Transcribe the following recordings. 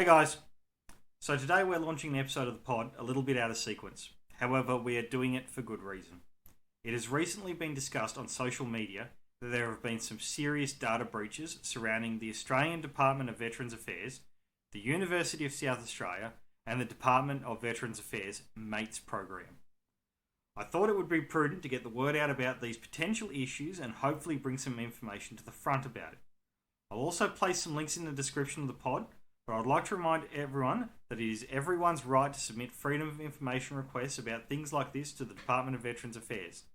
Hey guys, so today we're launching an episode of the pod a little bit out of sequence. However, we are doing it for good reason. It has recently been discussed on social media that there have been some serious data breaches surrounding the Australian Department of Veterans Affairs, the University of South Australia, and the Department of Veterans Affairs MATES Program. I thought it would be prudent to get the word out about these potential issues and hopefully bring some information to the front about it. I'll also place some links in the description of the pod, but I'd like to remind everyone that it is everyone's right to submit freedom of information requests about things like this to the Department of Veterans Affairs.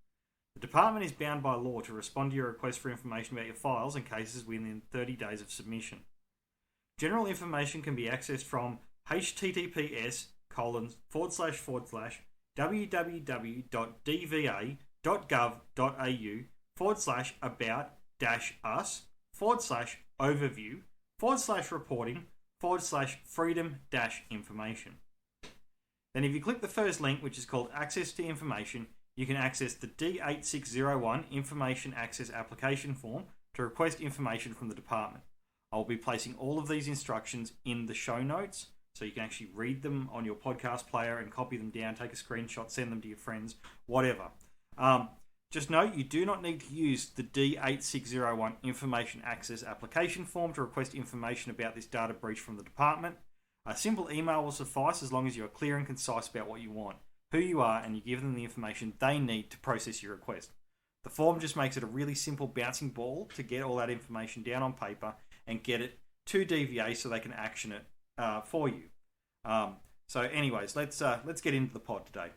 The department is bound by law to respond to your request for information about your files and cases within 30 days of submission. General information can be accessed from https://www.dva.gov.au/about-us/reporting/freedom-information. Then if you click the first link, which is called Access to Information, you can access the D8601 Information Access Application Form to request information from the department. I'll be placing all of these instructions in the show notes, so you can actually read them on your podcast player and copy them down, take a screenshot, send them to your friends, whatever. Just note, you do not need to use the D8601 Information Access Application Form to request information about this data breach from the department. A simple email will suffice as long as you are clear and concise about what you want, who you are, and you give them the information they need to process your request. The form just makes it a really simple bouncing ball to get all that information down on paper and get it to DVA so they can action it for you. So anyways, let's get into the pod today.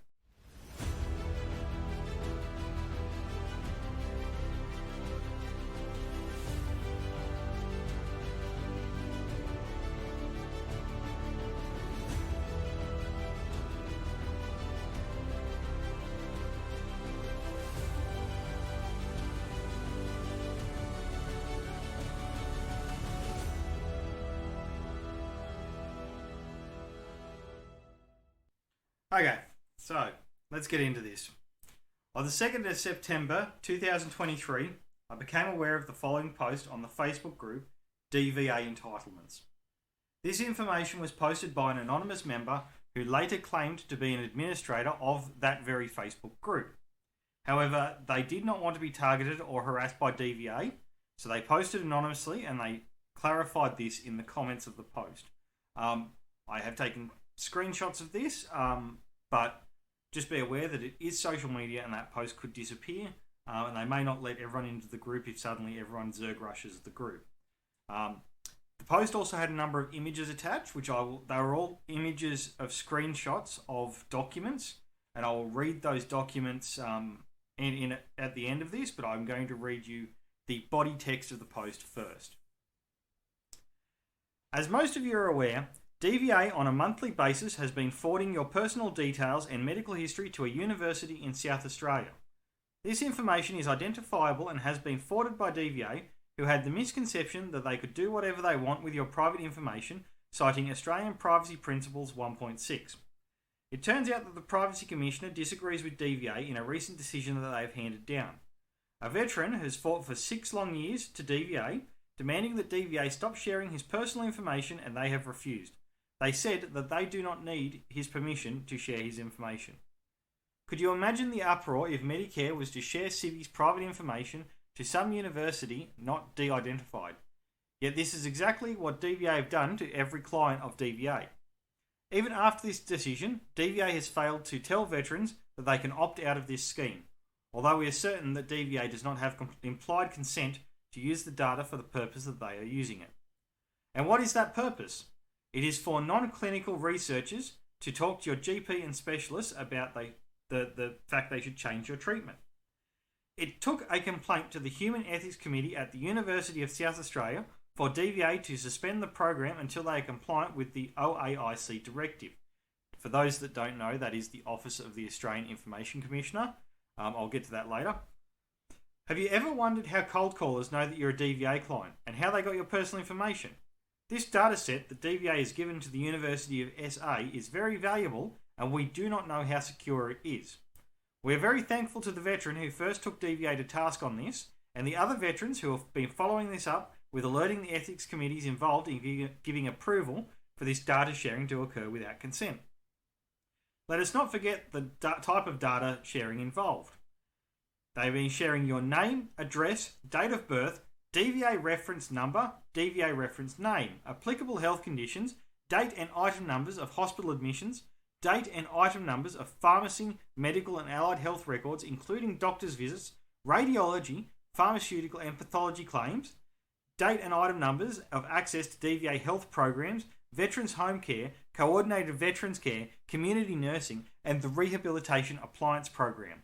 Okay, so let's get into this. On the 2nd of September 2023, I became aware of the following post on the Facebook group DVA Entitlements. This information was posted by an anonymous member who later claimed to be an administrator of that very Facebook group. However, they did not want to be targeted or harassed by DVA, so they posted anonymously and they clarified this in the comments of the post. I have taken screenshots of this, but just be aware that it is social media and that post could disappear, and they may not let everyone into the group if suddenly everyone zerg rushes the group. The post also had a number of images attached, which they were all images of screenshots of documents, and I will read those documents at the end of this, but I'm going to read you the body text of the post first. As most of you are aware, DVA on a monthly basis has been forwarding your personal details and medical history to a university in South Australia. This information is identifiable and has been forwarded by DVA, who had the misconception that they could do whatever they want with your private information, citing Australian Privacy Principles 1.6. It turns out that the Privacy Commissioner disagrees with DVA in a recent decision that they have handed down. A veteran has fought for 6 long years to DVA, demanding that DVA stop sharing his personal information, and they have refused. They said that they do not need his permission to share his information. Could you imagine the uproar if Medicare was to share Civi's private information to some university not de-identified? Yet this is exactly what DVA have done to every client of DVA. Even after this decision, DVA has failed to tell veterans that they can opt out of this scheme, although we are certain that DVA does not have implied consent to use the data for the purpose that they are using it. And what is that purpose? It is for non-clinical researchers to talk to your GP and specialists about the fact they should change your treatment. It took a complaint to the Human Ethics Committee at the University of South Australia for DVA to suspend the program until they are compliant with the OAIC directive. For those that don't know, that is the Office of the Australian Information Commissioner. I'll get to that later. Have you ever wondered how cold callers know that you're a DVA client and how they got your personal information? This dataset that DVA has given to the University of SA is very valuable, and we do not know how secure it is. We are very thankful to the veteran who first took DVA to task on this, and the other veterans who have been following this up with alerting the ethics committees involved in giving approval for this data sharing to occur without consent. Let us not forget the type of data sharing involved. They've been sharing your name, address, date of birth, DVA reference number, DVA reference name, applicable health conditions, date and item numbers of hospital admissions, date and item numbers of pharmacy, medical and allied health records, including doctor's visits, radiology, pharmaceutical and pathology claims, date and item numbers of access to DVA health programs, veterans home care, coordinated veterans care, community nursing, and the rehabilitation appliance program.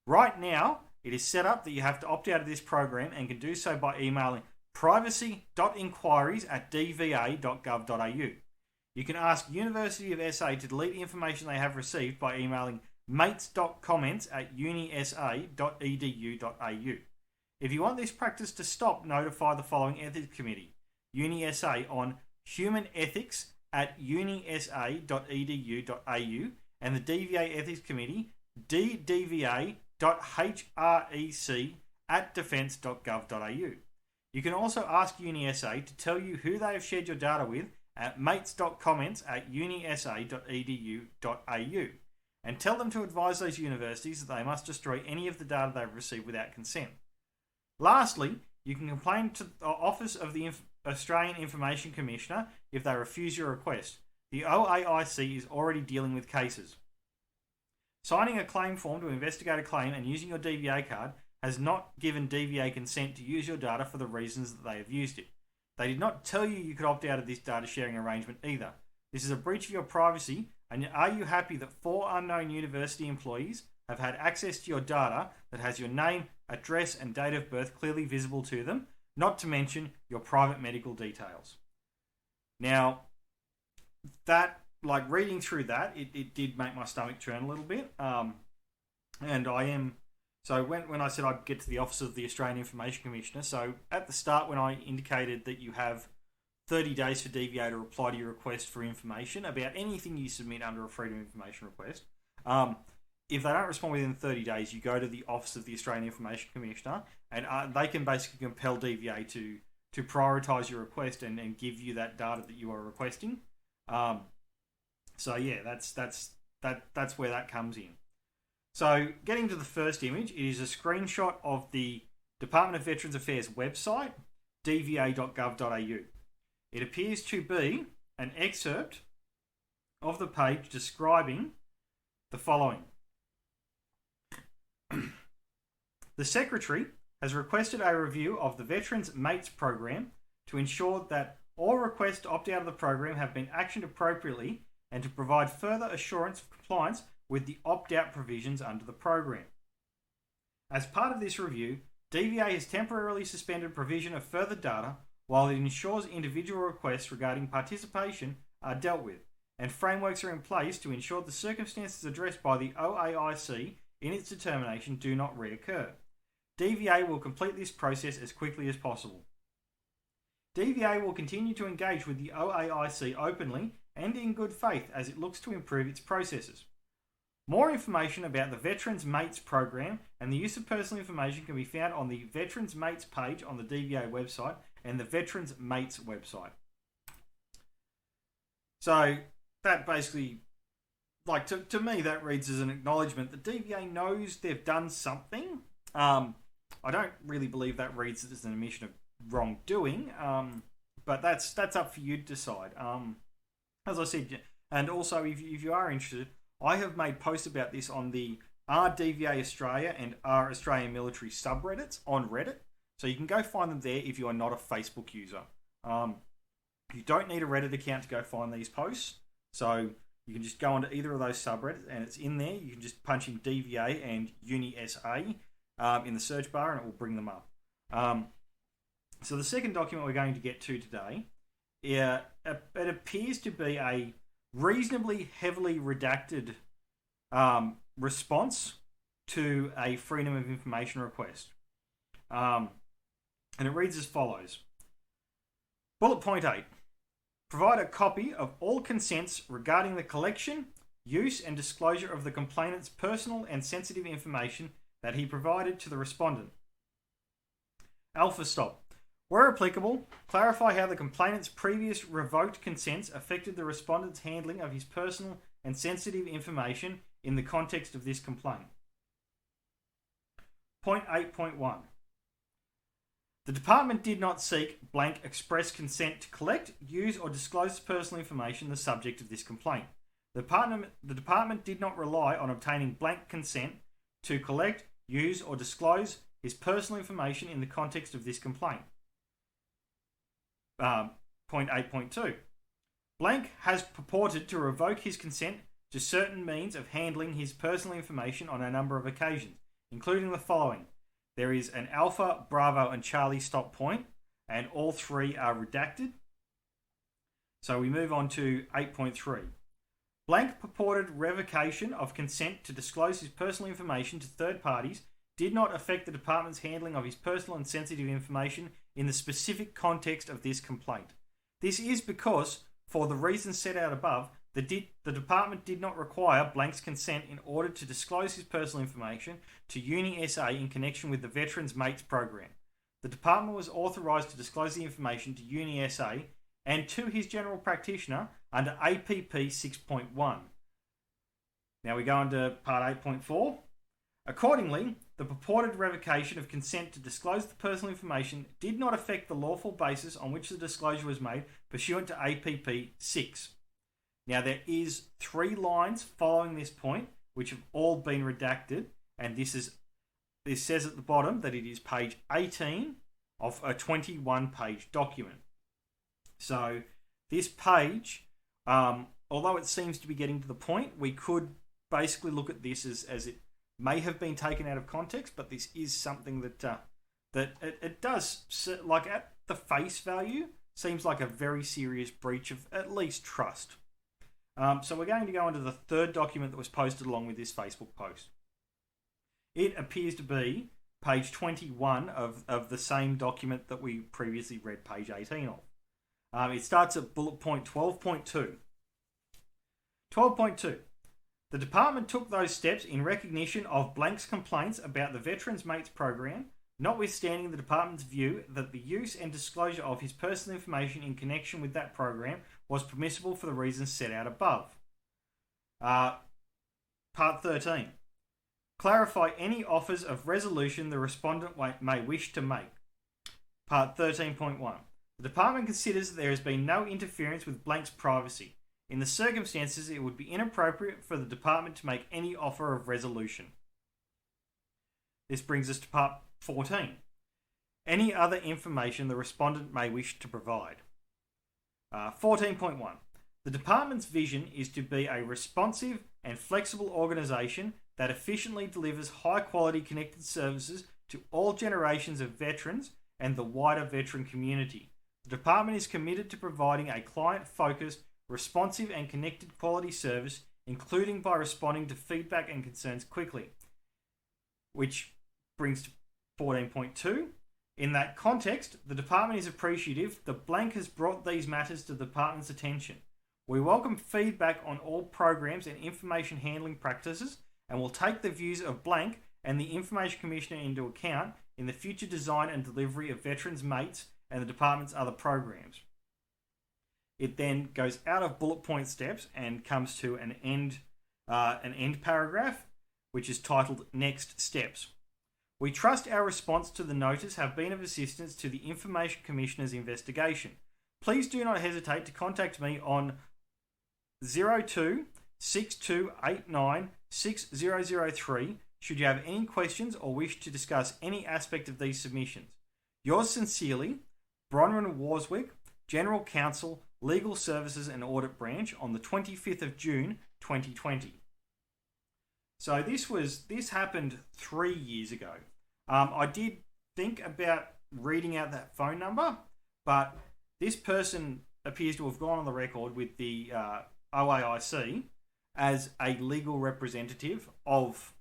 Right now, it is set up that you have to opt out of this program and can do so by emailing privacy.inquiries@dva.gov.au. You can ask University of SA to delete the information they have received by emailing mates.comments@unisa.edu.au. If you want this practice to stop, notify the following ethics committee: UniSA on humanethics@unisa.edu.au and the DVA Ethics Committee, ddva.hrec@defence.gov.au. You can also ask UniSA to tell you who they have shared your data with at mates.comments@unisa.edu.au and tell them to advise those universities that they must destroy any of the data they've received without consent. Lastly, you can complain to the Office of the Australian Information Commissioner if they refuse your request. The OAIC is already dealing with cases. Signing a claim form to investigate a claim and using your DVA card has not given DVA consent to use your data for the reasons that they have used it. They did not tell you you could opt out of this data sharing arrangement either. This is a breach of your privacy, and are you happy that 4 unknown university employees have had access to your data that has your name, address, and date of birth clearly visible to them, not to mention your private medical details? Now, that, like reading through that, it did make my stomach turn a little bit. And I am, so when I said I'd get to the Office of the Australian Information Commissioner, so at the start when I indicated that you have 30 days for DVA to reply to your request for information about anything you submit under a Freedom of Information request, if they don't respond within 30 days, you go to the Office of the Australian Information Commissioner, and they can basically compel DVA to prioritise your request and give you that data that you are requesting. So yeah, that's where that comes in. So getting to the first image, it is a screenshot of the Department of Veterans Affairs website, dva.gov.au. It appears to be an excerpt of the page describing the following. The Secretary has requested a review of the Veterans Mates Program to ensure that all requests to opt out of the program have been actioned appropriately and to provide further assurance of compliance with the opt-out provisions under the program. As part of this review, DVA has temporarily suspended provision of further data while it ensures individual requests regarding participation are dealt with, and frameworks are in place to ensure the circumstances addressed by the OAIC in its determination do not reoccur. DVA will complete this process as quickly as possible. DVA will continue to engage with the OAIC openly and in good faith as it looks to improve its processes. More information about the Veterans Mates Program and the use of personal information can be found on the Veterans Mates page on the DVA website and the Veterans Mates website. So that basically, like to me, that reads as an acknowledgement that DVA knows they've done something. I don't really believe that reads as an admission of wrongdoing, but that's up for you to decide. As I said, and also if you are interested, I have made posts about this on the RDVA Australia and R Australian Military subreddits on Reddit, so you can go find them there if you are not a Facebook user. You don't need a Reddit account to go find these posts, so you can just go onto either of those subreddits and it's in there. You can just punch in DVA and UniSA in the search bar and it will bring them up. So the second document we're going to get to today, it appears to be a reasonably heavily redacted response to a Freedom of Information request. And it reads as follows. Bullet point 8. Provide a copy of all consents regarding the collection, use and disclosure of the complainant's personal and sensitive information that he provided to the respondent. Alpha stop. Where applicable, clarify how the complainant's previous revoked consents affected the respondent's handling of his personal and sensitive information in the context of this complaint. Point 8.1. The department did not seek blank express consent to collect, use or disclose personal information the subject of this complaint. The department did not rely on obtaining blank consent to collect, use or disclose his personal information in the context of this complaint. Point 8.2. Blank has purported to revoke his consent to certain means of handling his personal information on a number of occasions, including the following. There is an Alpha, Bravo and Charlie stop point, and all three are redacted. So we move on to 8.3. Blank purported revocation of consent to disclose his personal information to third parties did not affect the department's handling of his personal and sensitive information in the specific context of this complaint. This is because, for the reasons set out above, the department did not require Blank's consent in order to disclose his personal information to Uni SA in connection with the Veterans Mates Program. The department was authorised to disclose the information to Uni SA and to his general practitioner under APP 6.1. Now we go on to part 8.4. Accordingly, the purported revocation of consent to disclose the personal information did not affect the lawful basis on which the disclosure was made pursuant to APP 6. Now there is 3 lines following this point which have all been redacted, and this says at the bottom that it is page 18 of a 21-page document. So this page, although it seems to be getting to the point, we could basically look at this as it may have been taken out of context, but this is something that it does, like at the face value, seems like a very serious breach of at least trust. So we're going to go into the third document that was posted along with this Facebook post. It appears to be page 21 of the same document that we previously read page 18 of. It starts at bullet point 12.2. 12.2. The department took those steps in recognition of Blank's complaints about the Veterans Mates Program, notwithstanding the department's view that the use and disclosure of his personal information in connection with that program was permissible for the reasons set out above. Part 13. Clarify any offers of resolution the respondent may wish to make. Part 13.1. The department considers that there has been no interference with Blank's privacy. In the circumstances, it would be inappropriate for the department to make any offer of resolution. This brings us to part 14. Any other information the respondent may wish to provide. 14.1. The department's vision is to be a responsive and flexible organisation that efficiently delivers high-quality connected services to all generations of veterans and the wider veteran community. The department is committed to providing a client-focused, responsive and connected quality service, including by responding to feedback and concerns quickly. Which brings to 14.2. In that context, the department is appreciative that Blank has brought these matters to the department's attention. We welcome feedback on all programs and information handling practices and will take the views of Blank and the Information Commissioner into account in the future design and delivery of Veterans Mates and the department's other programs. It then goes out of bullet point steps and comes to an end paragraph, which is titled Next Steps. We trust our response to the notice have been of assistance to the Information Commissioner's investigation. Please do not hesitate to contact me on 02 6289 6003 should you have any questions or wish to discuss any aspect of these submissions. Yours sincerely, Bronwyn Warswick, General Counsel, Legal Services and Audit Branch, on the 25th of June 2020. So this happened 3 years ago. I did think about reading out that phone number, but this person appears to have gone on the record with the OAIC as a legal representative of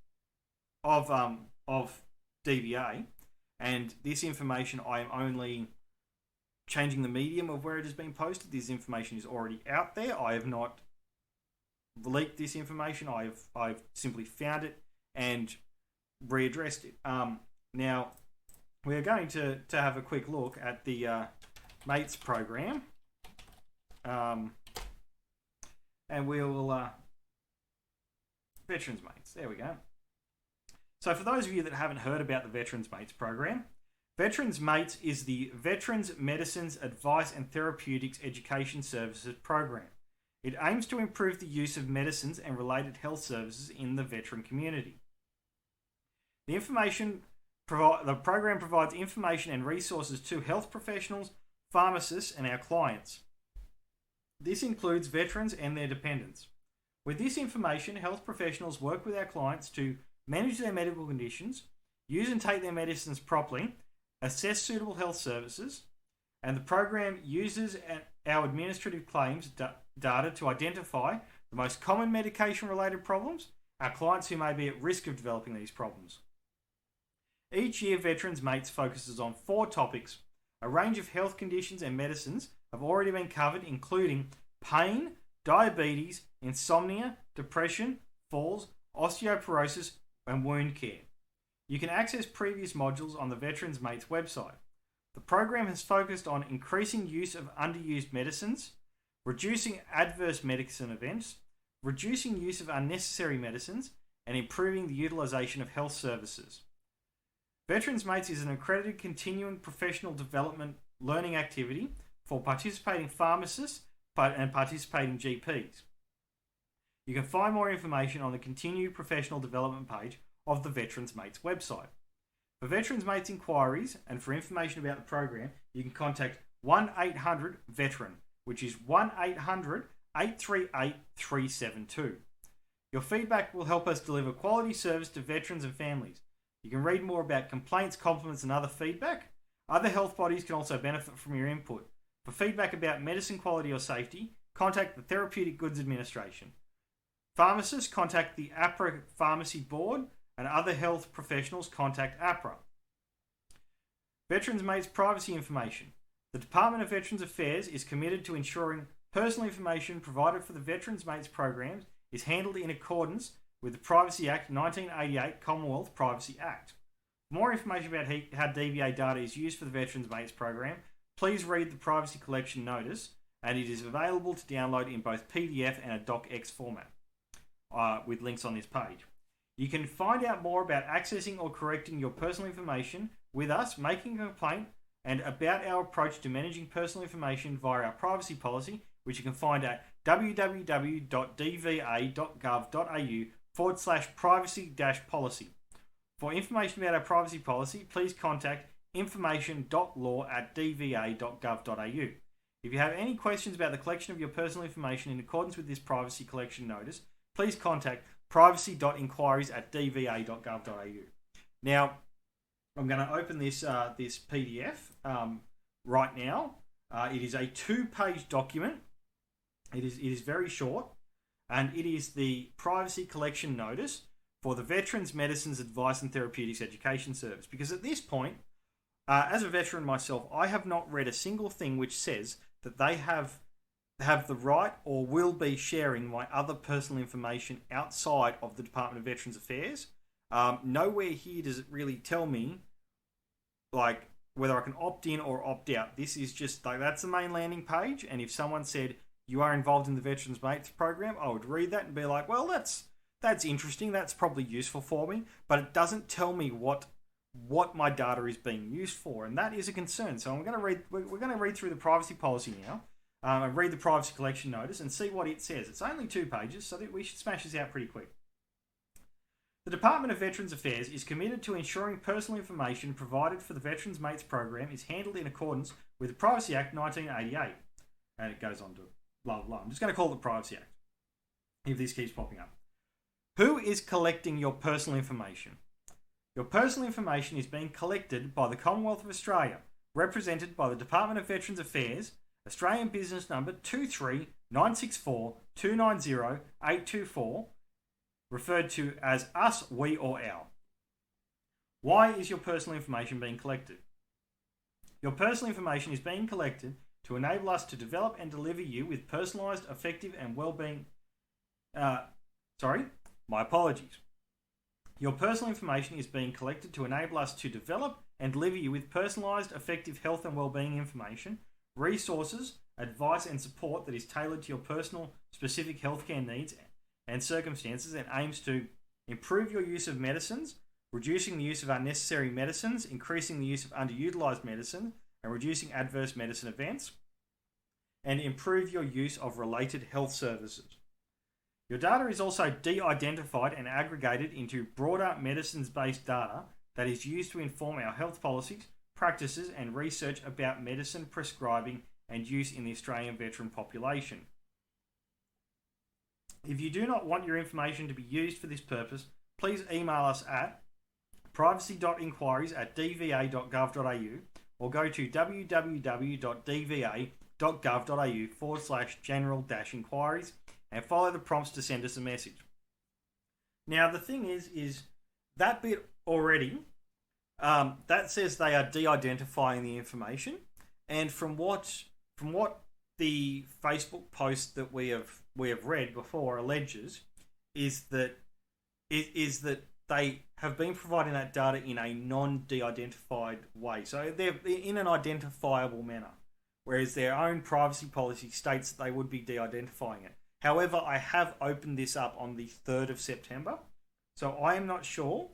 DVA, and this information I am only changing the medium of where it has been posted. This information is already out there. I have not leaked this information. I've simply found it and readdressed it. Now, we're going to have a quick look at the MATES program. And we'll... Veterans Mates, there we go. So for those of you that haven't heard about the Veterans Mates program, Veterans Mates is the Veterans Medicines Advice and Therapeutics Education Services program. It aims to improve the use of medicines and related health services in the veteran community. The program provides information and resources to health professionals, pharmacists, and our clients. This includes veterans and their dependents. With this information, health professionals work with our clients to manage their medical conditions, use and take their medicines properly, assess suitable health services, and the program uses our administrative claims data to identify the most common medication-related problems, our clients who may be at risk of developing these problems. Each year, Veterans Mates focuses on 4 topics. A range of health conditions and medicines have already been covered, including pain, diabetes, insomnia, depression, falls, osteoporosis, and wound care. You can access previous modules on the Veterans Mates website. The program has focused on increasing use of underused medicines, reducing adverse medicine events, reducing use of unnecessary medicines, and improving the utilisation of health services. Veterans Mates is an accredited continuing professional development learning activity for participating pharmacists and participating GPs. You can find more information on the Continued Professional Development page of the Veterans Mates website. For Veterans Mates inquiries and for information about the program, you can contact 1-800-VETERAN, which is 1-800-838-372. Your feedback will help us deliver quality service to veterans and families. You can read more about complaints, compliments, and other feedback. Other health bodies can also benefit from your input. For feedback about medicine quality or safety, contact the Therapeutic Goods Administration. Pharmacists, contact the APRA Pharmacy Board, and other health professionals, contact APRA. Veterans Mates privacy information. The Department of Veterans Affairs is committed to ensuring personal information provided for the Veterans Mates programs is handled in accordance with the Privacy Act 1988 Commonwealth Privacy Act. For more information about how DVA data is used for the Veterans Mates program, please read the Privacy Collection Notice, and it is available to download in both PDF and a DocX format, with links on this page. You can find out more about accessing or correcting your personal information with us, making a complaint, and about our approach to managing personal information via our privacy policy, which you can find at www.dva.gov.au/privacy-policy. For information about our privacy policy, please contact information.law@dva.gov.au. If you have any questions about the collection of your personal information in accordance with this privacy collection notice, please contact privacy.inquiries@dva.gov.au. Now, I'm going to open this PDF right now. It is a 2-page document. It is very short, and it is the privacy collection notice for the Veterans Medicines Advice and Therapeutics Education Service. Because at this point, as a veteran myself, I have not read a single thing which says that they have the right or will be sharing my other personal information outside of the Department of Veterans Affairs. Nowhere here does it really tell me like whether I can opt in or opt out. This is just like, that's the main landing page, and if someone said you are involved in the Veterans Mates program, I would read that and be like, well, that's interesting, that's probably useful for me, but it doesn't tell me what my data is being used for, and that is a concern. So we're going to read through the privacy policy now, and read the privacy collection notice and see what it says. It's only 2 pages, so that we should smash this out pretty quick. The Department of Veterans Affairs is committed to ensuring personal information provided for the Veterans Mates program is handled in accordance with the Privacy Act 1988. And it goes on to blah, blah, blah. I'm just going to call it the Privacy Act, if this keeps popping up. Who is collecting your personal information? Your personal information is being collected by the Commonwealth of Australia, represented by the Department of Veterans Affairs, Australian Business Number 23964290824, referred to as us, we, or our. Why is your personal information being collected? Your personal information is being collected to enable us to develop and deliver you with personalised, effective, and well-being... My apologies. Your personal information is being collected to enable us to develop and deliver you with personalised, effective health and wellbeing information, resources, advice and support that is tailored to your personal, specific healthcare needs and circumstances, and aims to improve your use of medicines, reducing the use of unnecessary medicines, increasing the use of underutilised medicine, and reducing adverse medicine events, and improve your use of related health services. Your data is also de-identified and aggregated into broader medicines-based data that is used to inform our health policies, practices, and research about medicine prescribing and use in the Australian veteran population. If you do not want your information to be used for this purpose, please email us at privacy.inquiries@dva.gov.au or go to www.dva.gov.au/general-inquiries and follow the prompts to send us a message. Now, the thing is that bit already, that says they are de-identifying the information, and from what the Facebook post that we have read before alleges is that they have been providing that data in a non-de-identified way. So they're in an identifiable manner, whereas their own privacy policy states that they would be de-identifying it. However, I have opened this up on the 3rd of September, so I am not sure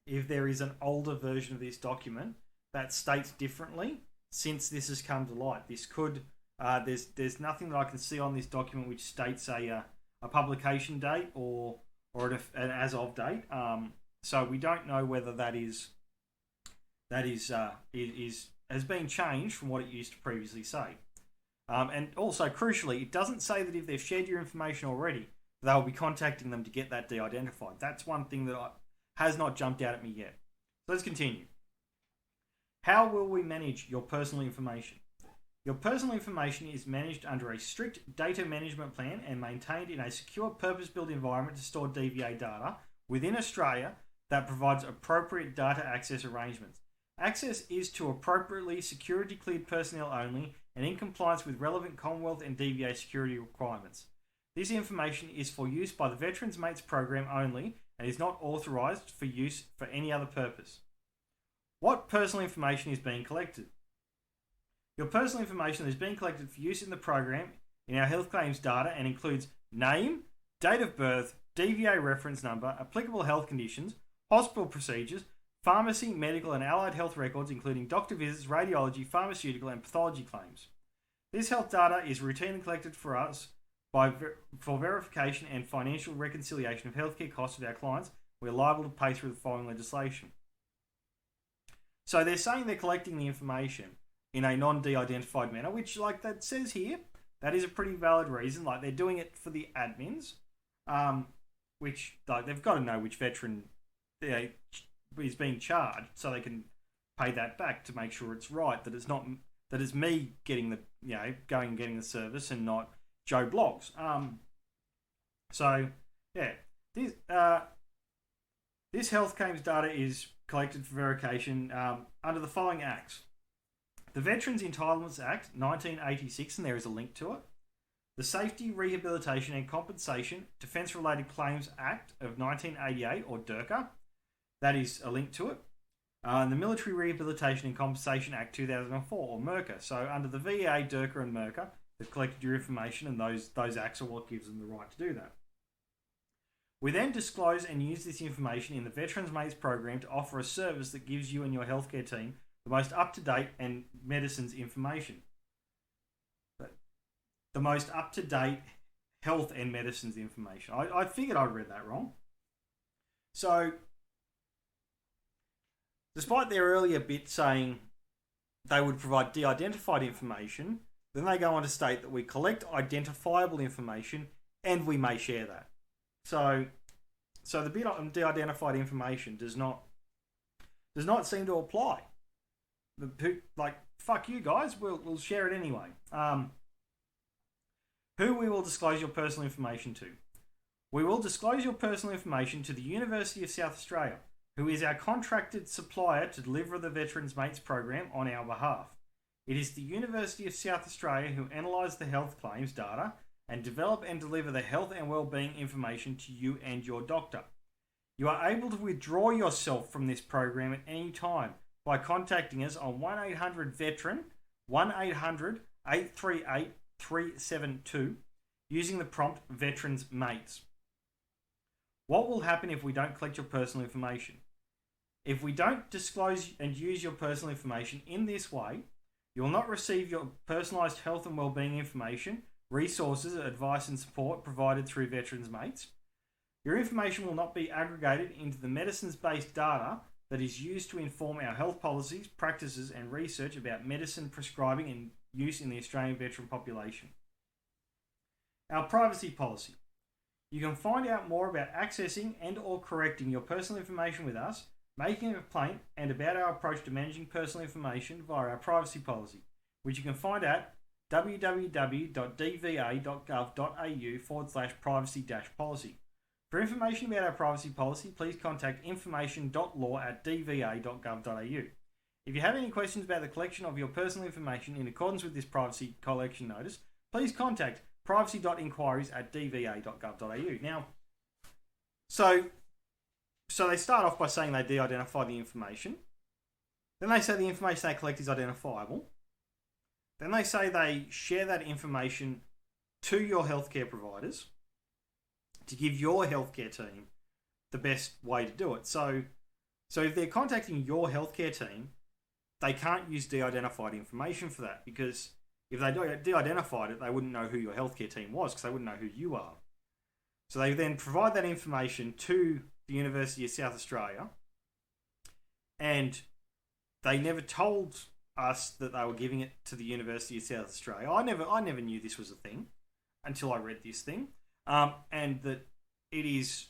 if there is an older version of this document that states differently since this has come to light. This could, there's nothing that I can see on this document which states a publication date or an as of date. So we don't know whether that has been changed from what it used to previously say. And also, crucially, it doesn't say that if they've shared your information already, they'll be contacting them to get that de-identified. That's one thing that has not jumped out at me yet. So let's continue. How will we manage your personal information? Your personal information is managed under a strict data management plan and maintained in a secure, purpose-built environment to store DVA data within Australia that provides appropriate data access arrangements. Access is to appropriately security-cleared personnel only and in compliance with relevant Commonwealth and DVA security requirements. This information is for use by the Veterans Mates Program only and is not authorised for use for any other purpose. What personal information is being collected? Your personal information is being collected for use in the program in our health claims data and includes name, date of birth, DVA reference number, applicable health conditions, hospital procedures, pharmacy, medical and allied health records including doctor visits, radiology, pharmaceutical and pathology claims. This health data is routinely collected for us for verification and financial reconciliation of healthcare costs of our clients. We're liable to pay through the following legislation. So they're saying they're collecting the information in a non-de-identified manner, which, like that says here, that is a pretty valid reason. Like, they're doing it for the admins, which, like, they've got to know which veteran is being charged, so they can pay that back to make sure it's right, that it's not that it's me getting the going and getting the service and not Joe Blogs. So yeah, this health claims data is collected for verification under the following acts: the Veterans Entitlements Act 1986, and there is a link to it. The Safety, Rehabilitation and Compensation Defence-Related Claims Act of 1988, or DRCA, that is a link to it. And the Military Rehabilitation and Compensation Act 2004, or MERCA. So under the VA, DRCA and MERCA, they've collected your information, and those acts are what gives them the right to do that. We then disclose and use this information in the Veterans Mates Program to offer a service that gives you and your healthcare team the most up-to-date and medicines information. The most up-to-date health and medicines information. I figured I read that wrong. So, despite their earlier bit saying they would provide de-identified information, then they go on to state that we collect identifiable information and we may share that. So the bit on de-identified information does not seem to apply. Fuck you guys, we'll share it anyway. Who we will disclose your personal information to. We will disclose your personal information to the University of South Australia, who is our contracted supplier to deliver the Veterans Mates Program on our behalf. It is the University of South Australia who analyse the health claims data and develop and deliver the health and wellbeing information to you and your doctor. You are able to withdraw yourself from this program at any time by contacting us on 1-800-VETERAN, 1-800-838-372, using the prompt Veterans Mates. What will happen if we don't collect your personal information? If we don't disclose and use your personal information in this way, you will not receive your personalised health and wellbeing information, resources, advice and support provided through Veterans Mates. Your information will not be aggregated into the medicines-based data that is used to inform our health policies, practices and research about medicine prescribing and use in the Australian veteran population. Our privacy policy. You can find out more about accessing and or correcting your personal information with us, making a complaint, and about our approach to managing personal information via our privacy policy, which you can find at www.dva.gov.au/privacy-policy. For information about our privacy policy, please contact information.law@dva.gov.au. If you have any questions about the collection of your personal information in accordance with this privacy collection notice, please contact privacy.inquiries@dva.gov.au. Now, so they start off by saying they de-identify the information. Then they say the information they collect is identifiable. Then they say they share that information to your healthcare providers to give your healthcare team the best way to do it. So if they're contacting your healthcare team, they can't use de-identified information for that, because if they de-identified it, they wouldn't know who your healthcare team was, because they wouldn't know who you are. So they then provide that information to the University of South Australia, and they never told us that they were giving it to the University of South Australia. I never knew this was a thing until I read this thing, and that it is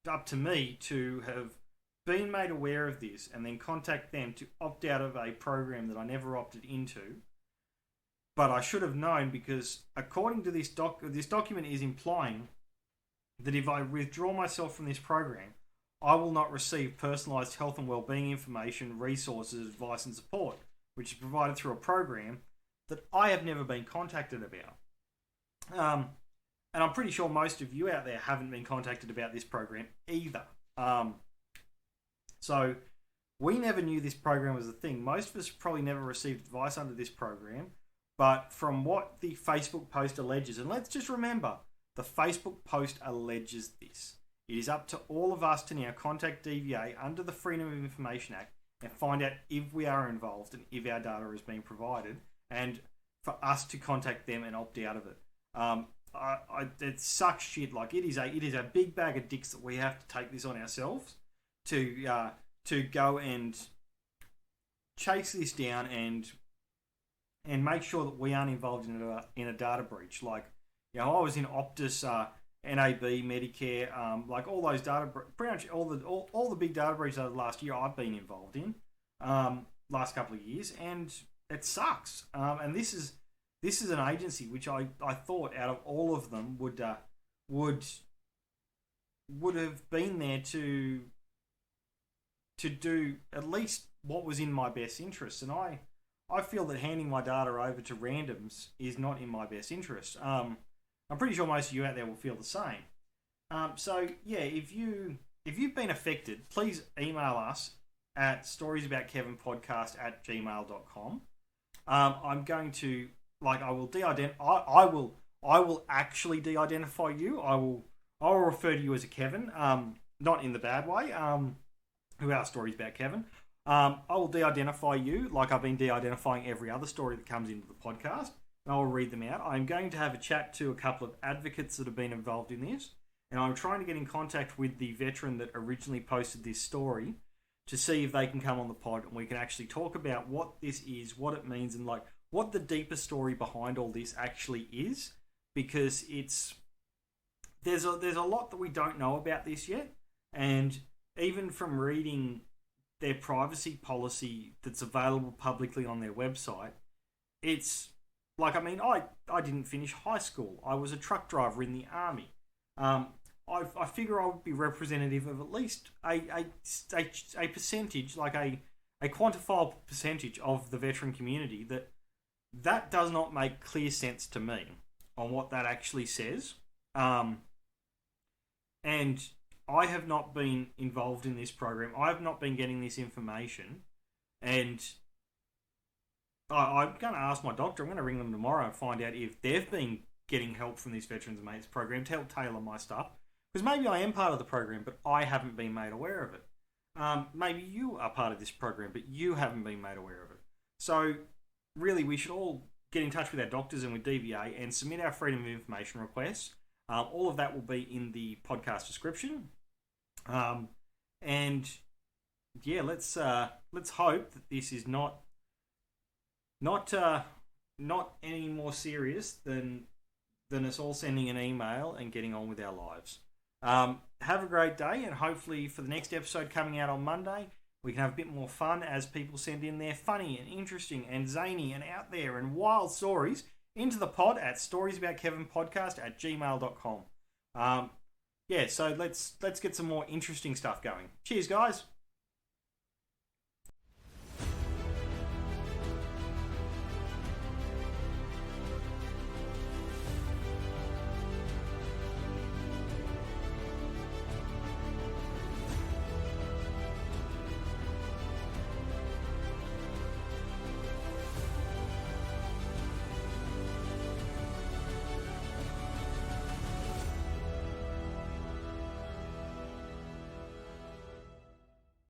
up to me to have been made aware of this and then contact them to opt out of a program that I never opted into. But I should have known, because according to this document is implying that if I withdraw myself from this program, I will not receive personalised health and wellbeing information, resources, advice and support, which is provided through a program that I have never been contacted about. And I'm pretty sure most of you out there haven't been contacted about this program either. So we never knew this program was a thing. Most of us probably never received advice under this program. But from what the Facebook post alleges, and let's just remember, the Facebook post alleges this. It is up to all of us to now contact DVA under the Freedom of Information Act and find out if we are involved and if our data is being provided, and for us to contact them and opt out of it. It sucks shit. Like, it is a big bag of dicks that we have to take this on ourselves to go and chase this down and make sure that we aren't involved in a data breach. Like, you know, I was in Optus, NAB, Medicare, like all those pretty much all the big data breaches over the last year I've been involved in, last couple of years, and it sucks. And this is an agency which I thought out of all of them would have been there to do at least what was in my best interest, and I feel that handing my data over to randoms is not in my best interest. I'm pretty sure most of you out there will feel the same. So yeah, if you've been affected, please email us at storiesaboutkevinpodcast@gmail.com. I'm going to, like, I will actually de-identify you. I will refer to you as a Kevin, not in the bad way. Who are stories about Kevin? I will de-identify you like I've been de-identifying every other story that comes into the podcast, and I will read them out. I'm going to have a chat to a couple of advocates that have been involved in this, and I'm trying to get in contact with the veteran that originally posted this story to see if they can come on the pod and we can actually talk about what this is, what it means, and like what the deeper story behind all this actually is, because there's a lot that we don't know about this yet, and even from reading their privacy policy that's available publicly on their website, it's like, I mean, I didn't finish high school. I was a truck driver in the army. I figure I would be representative of at least a percentage, like a quantifiable percentage of the veteran community. That does not make clear sense to me on what that actually says. And I have not been involved in this program. I have not been getting this information, and I'm going to ask my doctor. I'm going to ring them tomorrow and find out if they've been getting help from this Veterans Mates program to help tailor my stuff. Because maybe I am part of the program, but I haven't been made aware of it. Maybe you are part of this program, but you haven't been made aware of it. So, really, we should all get in touch with our doctors and with DVA and submit our Freedom of Information requests. All of that will be in the podcast description. And yeah, let's hope that this is not any more serious than us all sending an email and getting on with our lives. Have a great day, and hopefully for the next episode coming out on Monday, we can have a bit more fun as people send in their funny and interesting and zany and out there and wild stories into the pod at storiesaboutkevinpodcast@gmail.com. So let's get some more interesting stuff going. Cheers, guys.